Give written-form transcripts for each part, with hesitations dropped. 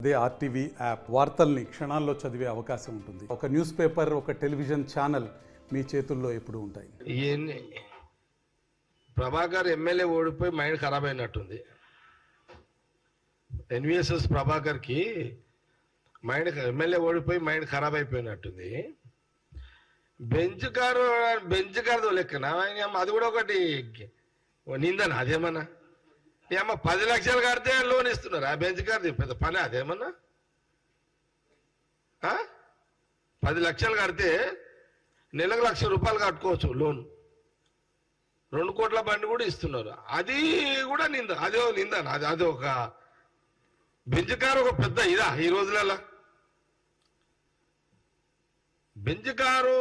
అదే RTV app వార్తల్ని క్షణాల్లో చదివే అవకాశం ఉంటుంది. ఒక న్యూస్ పేపర్, ఒక టెలివిజన్ ఛానల్ మీ చేతుల్లో ఎప్పుడూ ఉంటాయి. ప్రభాకర్ ఎమ్మెల్యే ఓడిపోయి మైండ్ ఖరాబ్ అయినట్టుంది. ఎన్విఎస్ఎస్ ప్రభాకర్కి ఎమ్మెల్యే ఓడిపోయి మైండ్ ఖరాబ్ అయిపోయినట్టుంది. బెంచ్ కారు లెక్కన అది కూడా ఒకటి నిందన. అదేమన్నా ఏమన్నా 10 లక్షలు కడితే లోన్ ఇస్తున్నారు. ఆ బెంచ్ కారు పెద్ద పని అదేమన్నా? 10 లక్షలు కడితే నెలకు ₹1,00,000 కట్టుకోవచ్చు లోన్. 2 కోట్ల బండి కూడా ఇస్తున్నారు. అది కూడా నింద. అదే నిందన. అది ఒక బెంచ్ కారు ఒక పెద్ద ఇదా ఈ రోజులలో? బెంచ్ కారు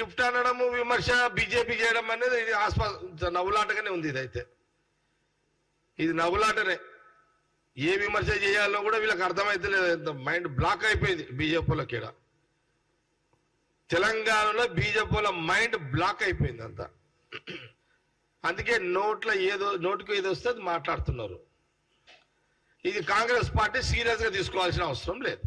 గిఫ్ట్ అనడము, విమర్శ బీజేపీ చేయడం అనేది ఇది నవ్వులాటగానే ఉంది. ఇదైతే ఇది నవ్వులాటనే. ఏ విమర్శ చేయాలో కూడా వీళ్ళకి అర్థమైతే లేదు. మైండ్ బ్లాక్ అయిపోయింది బీజేపీలోకి. ఇక్కడ తెలంగాణలో బీజేపీల మైండ్ బ్లాక్ అయిపోయింది అంతా. అందుకే నోటికి ఏదో వస్తే అది మాట్లాడుతున్నారు. ఇది కాంగ్రెస్ పార్టీ సీరియస్ గా తీసుకోవాల్సిన అవసరం లేదు.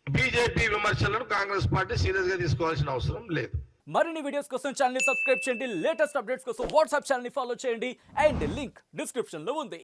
బీజేపీ విమర్శలను కాంగ్రెస్ పార్టీ సీరియస్ గా తీసుకోవాల్సిన అవసరం లేదు. మరిన్ని వీడియోస్ కోసం ఛానల్ ని సబ్స్క్రైబ్ చేయండి. లేటెస్ట్ అప్డేట్స్ కోసం వాట్సాప్ ఛానల్ ని ఫాలో చేయండి. అండ్ లింక్ డిస్క్రిప్షన్ లో ఉంది.